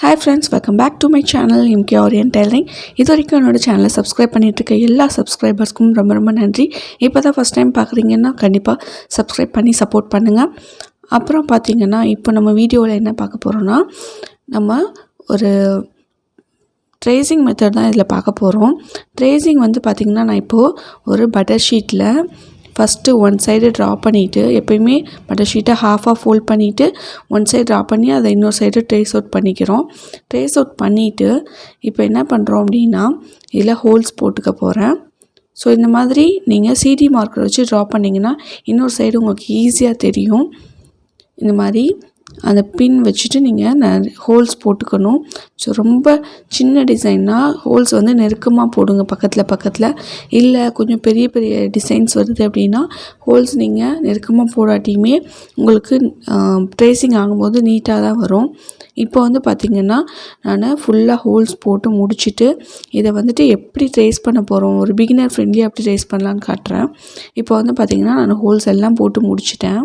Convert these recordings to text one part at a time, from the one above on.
Hi friends, welcome back to my channel Aari Tailoring. இது வரைக்கும் என்னோட சேனலை சப்ஸ்கிரைப் பண்ணிட்டு இருக்க எல்லா சப்ஸ்கிரைபர்ஸ்க்கும் ரொம்ப நன்றி. இப்போ தான் ஃபர்ஸ்ட் டைம் பார்க்குறீங்கன்னா கண்டிப்பாக சப்ஸ்கிரைப் பண்ணி சப்போர்ட் பண்ணுங்கள். அப்புறம் பார்த்தீங்கன்னா இப்போ நம்ம வீடியோவில் என்ன பார்க்க போகிறோன்னா நம்ம ஒரு ட்ரேசிங் மெத்தட் தான் இதில் பார்க்க போகிறோம். ட்ரேசிங் வந்து பார்த்திங்கன்னா நான் இப்போது ஒரு பட்டர் ஷீட்டில் ஃபஸ்ட்டு ஒன் சைடு ட்ரா பண்ணிவிட்டு எப்போயுமே பட்டர் ஷீட்டை ஹாஃபாக ஃபோல்ட் பண்ணிவிட்டு ஒன் சைடு ட்ரா பண்ணி அதை இன்னொரு சைடு ட்ரேஸ் அவுட் பண்ணிக்கிறோம். ட்ரேஸ் அவுட் பண்ணிவிட்டு இப்போ என்ன பண்ணுறோம் அப்படின்னா இதில் ஹோல்ஸ் போட்டுக்க போகிறேன். ஸோ இந்த மாதிரி நீங்கள் சிடி மார்க்கர் வச்சு ட்ரா பண்ணிங்கன்னா இன்னொரு சைடு உங்களுக்கு ஈஸியாக தெரியும். இந்த மாதிரி அந்த பின் வச்சுட்டு நீங்கள் ஹோல்ஸ் போட்டுக்கணும். ஸோ ரொம்ப சின்ன டிசைன்னா ஹோல்ஸ் வந்து நெருக்கமாக போடுங்க பக்கத்தில். இல்லை கொஞ்சம் பெரிய டிசைன்ஸ் வருது அப்படின்னா ஹோல்ஸ் நீங்கள் நெருக்கமாக போடாட்டியுமே உங்களுக்கு ட்ரேசிங் ஆகும்போது நீட்டாக தான் வரும். இப்போ வந்து பார்த்திங்கன்னா நான் ஃபுல்லாக ஹோல்ஸ் போட்டு முடிச்சுட்டு இதை வந்துட்டு எப்படி ட்ரேஸ் பண்ண போகிறோம், ஒரு பிகினர் ஃப்ரெண்ட்லி எப்படி ட்ரேஸ் பண்ணலான்னு காட்டுறேன். இப்போ வந்து பார்த்திங்கன்னா நான் ஹோல்ஸ் எல்லாம் போட்டு முடிச்சிட்டேன்.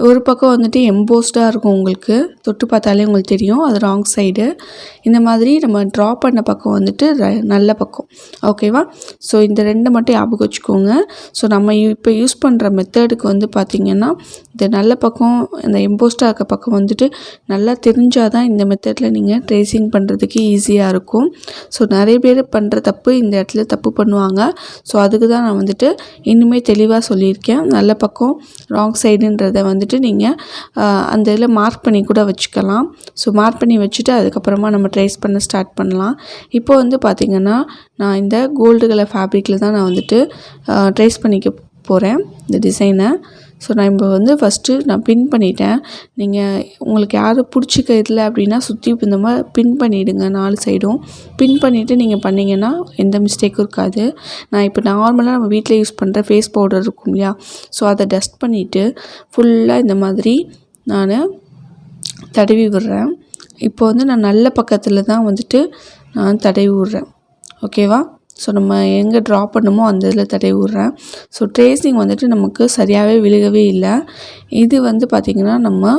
ஒரு பக்கம் வந்துட்டு எம்போஸ்டாக இருக்கும், உங்களுக்கு தொட்டு பார்த்தாலே உங்களுக்கு தெரியும் அது ராங் சைடு. இந்த மாதிரி நம்ம ட்ரா பண்ண பக்கம் வந்துட்டு நல்ல பக்கம், ஓகேவா? ஸோ இந்த ரெண்டு மட்டும் ஞாபகம் வச்சுக்கோங்க. ஸோ நம்ம இப்போ யூஸ் பண்ணுற மெத்தடுக்கு வந்து பார்த்திங்கன்னா இந்த நல்ல பக்கம் இந்த எம்போஸ்டாக இருக்க பக்கம் வந்துட்டு நல்லா தெரிஞ்சால் தான் இந்த மெத்தடில் நீங்கள் ட்ரேசிங் பண்ணுறதுக்கு ஈஸியாக இருக்கும். ஸோ நிறைய பேர் பண்ணுற தப்பு இந்த இடத்துல தப்பு பண்ணுவாங்க. ஸோ அதுக்கு தான் நான் வந்துட்டு இன்னுமே தெளிவாக சொல்லியிருக்கேன். நல்ல பக்கம் ராங் சைடுன்றதை வந்துட்டு நீங்கள் அந்த இதில் மார்க் பண்ணி கூட வச்சுக்கலாம். ஸோ மார்க் பண்ணி வச்சுட்டு அதுக்கப்புறமா நம்ம ட்ரேஸ் பண்ண ஸ்டார்ட் பண்ணலாம். இப்போ வந்து பார்த்திங்கன்னா நான் இந்த கோல்டு கலர் ஃபேப்ரிக்கில் தான் நான் வந்துட்டு ட்ரேஸ் பண்ணிக்க போகிறேன் இந்த டிசைனை. ஸோ நான் இப்போ வந்து ஃபஸ்ட்டு நான் பின் பண்ணிட்டேன். நீங்கள் உங்களுக்கு யாரும் பிடிச்சிக்க இல்லை அப்படின்னா சுற்றி இந்த மாதிரி பின் பண்ணிவிடுங்க. 4 சைடும் பின் பண்ணிவிட்டு நீங்கள் பண்ணிங்கன்னா எந்த மிஸ்டேக்கும் இருக்காது. நான் இப்போ நார்மலாக நம்ம வீட்டில் யூஸ் பண்ணுற ஃபேஸ் பவுடர் இருக்கும் இல்லையா, ஸோ அதை டஸ்ட் பண்ணிவிட்டு ஃபுல்லாக இந்த மாதிரி நான் தடவி விடுறேன். இப்போ வந்து நான் நல்ல பக்கத்தில் தான் வந்துட்டு நான் தடவி விடுறேன், ஓகேவா? ஸோ நம்ம எங்கே ட்ரா பண்ணுமோ அந்த இதில் தடவி விட்றேன். ஸோ ட்ரேசிங் வந்துட்டு நமக்கு சரியாகவே விழுகவே இல்லை. இது வந்து பார்த்திங்கன்னா நம்ம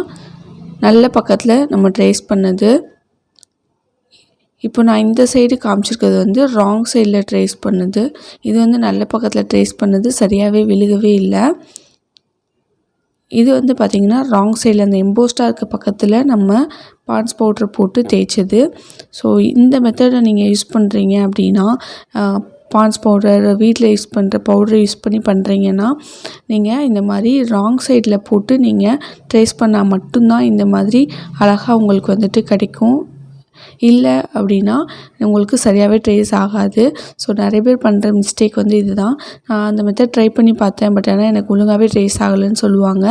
நல்ல பக்கத்தில் நம்ம ட்ரேஸ் பண்ணது. இப்போ நான் இந்த சைடு காமிச்சிருக்கிறது வந்து ராங் சைடில் ட்ரேஸ் பண்ணது. இது வந்து நல்ல பக்கத்தில் ட்ரேஸ் பண்ணது, சரியாகவே விழுகவே இல்லை. இது வந்து பார்த்திங்கன்னா ராங் சைடில் அந்த எம்போஸ்டாக இருக்க பக்கத்தில் நம்ம பான்ஸ் பவுட்ரு போட்டு தேய்ச்சது. ஸோ இந்த மெத்தடை நீங்கள் யூஸ் பண்ணுறீங்க அப்படின்னா பான்ஸ் பவுடர் வீட்டில் யூஸ் பண்ணுற பவுடரை யூஸ் பண்ணி பண்ணுறீங்கன்னா நீங்கள் இந்த மாதிரி ராங் சைடில் போட்டு நீங்கள் ட்ரேஸ் பண்ணால் மட்டும்தான் இந்த மாதிரி அழகாக உங்களுக்கு வந்துட்டு கிடைக்கும். இல்லை அப்படின்னா உங்களுக்கு சரியாகவே ட்ரேஸ் ஆகாது. ஸோ நிறைய பேர் பண்ணுற மிஸ்டேக் வந்து இதுதான். நான் அந்த மெத்தட் ட்ரை பண்ணி பார்த்தேன், பட் ஆனால் எனக்கு ஒழுங்காகவே ட்ரேஸ் ஆகலைன்னு சொல்லுவாங்க.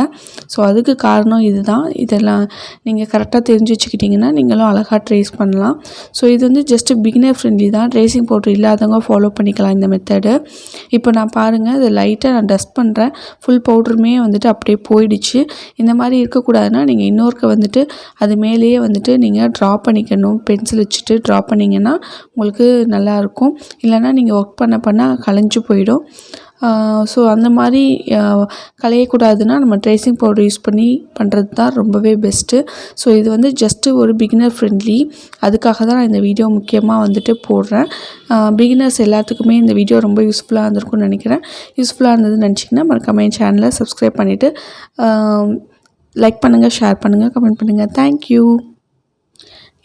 ஸோ அதுக்கு காரணம் இதுதான். இதெல்லாம் நீங்கள் கரெக்டாக தெரிஞ்சு வச்சுக்கிட்டிங்கன்னா நீங்களும் அழகாக ட்ரேஸ் பண்ணலாம். ஸோ இது வந்து ஜஸ்ட்டு பிகினர் ஃப்ரெண்ட்லி தான். ட்ரேசிங் பவுடர் இல்லாதவங்க ஃபாலோ பண்ணிக்கலாம் இந்த மெத்தடு. இப்போ நான் பாருங்கள், இதை லைட்டாக நான் டஸ்ட் பண்ணுறேன். ஃபுல் பவுடருமே வந்துட்டு அப்படியே போயிடுச்சு. இந்த மாதிரி இருக்கக்கூடாதுன்னா நீங்கள் இன்னொருக்க வந்துட்டு அது மேலேயே வந்துட்டு நீங்கள் ட்ரா பண்ணிக்கணும். பென்சில் வச்சுட்டு ட்ரா பண்ணிங்கன்னா உங்களுக்கு நல்லாயிருக்கும். இல்லைனா நீங்கள் ஒர்க் பண்ண கலைஞ்சு போயிடும். ஸோ அந்த மாதிரி கலையக்கூடாதுன்னா நம்ம ட்ரேசிங் பவுடர் யூஸ் பண்ணி பண்ணுறது தான் ரொம்பவே பெஸ்ட்டு. ஸோ இது வந்து ஜஸ்ட்டு ஒரு பிகினர் ஃப்ரெண்ட்லி, அதுக்காக தான் நான் இந்த வீடியோ முக்கியமாக வந்துட்டு போடுறேன். பிகினர்ஸ் எல்லாத்துக்குமே இந்த வீடியோ ரொம்ப யூஸ்ஃபுல்லாக இருந்திருக்கும்னு நினைக்கிறேன். யூஸ்ஃபுல்லாக இருந்ததுன்னு நினச்சிங்கன்னா மறக்காம என் சேனலை சப்ஸ்கிரைப் பண்ணிவிட்டு லைக் பண்ணுங்கள், ஷேர் பண்ணுங்கள், கமெண்ட் பண்ணுங்கள். தேங்க்யூ.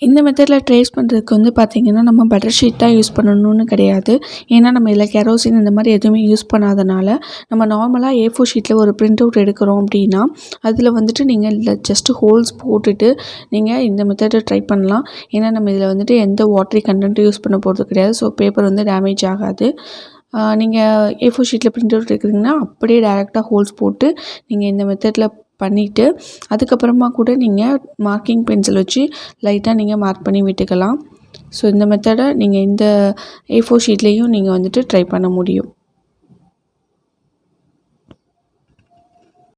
இந்த மெத்தடில் ட்ரேஸ் பண்ணுறதுக்கு வந்து பார்த்திங்கன்னா நம்ம பட்டர் ஷீட் தான் யூஸ் பண்ணணும்னு கிடையாது. ஏன்னா நம்ம இதில் கெரோசின் இந்த மாதிரி எதுவுமே யூஸ் பண்ணாதனால நம்ம நார்மலாக A4 ஷீட்டில் ஒரு பிரிண்ட் அவுட் எடுக்கிறோம் அப்படின்னா அதில் வந்துட்டு நீங்கள் இதில் ஜஸ்ட்டு ஹோல்ஸ் போட்டுட்டு நீங்கள் இந்த மெத்தடை ட்ரை பண்ணலாம். ஏன்னா நம்ம இதில் வந்துட்டு எந்த வாட்டரி கண்டென்ட்டும் யூஸ் பண்ண போகிறது கிடையாது. ஸோ பேப்பர் வந்து டேமேஜ் ஆகாது. நீங்கள் A4 ஷீட்டில் பிரிண்ட் அவுட் எடுக்கிறீங்கன்னா அப்படியே டேரெக்டாக ஹோல்ஸ் போட்டு நீங்கள் இந்த மெத்தடில் பண்ணிவிட்டு அதுக்கப்புறமா கூட நீங்கள் மார்க்கிங் பென்சில் வச்சு லைட்டாக நீங்கள் மார்க் பண்ணி விட்டுக்கலாம். ஸோ இந்த மெத்தடை நீங்கள் இந்த A4 ஷீட்லேயும் நீங்கள் வந்துட்டு ட்ரை பண்ண முடியும்.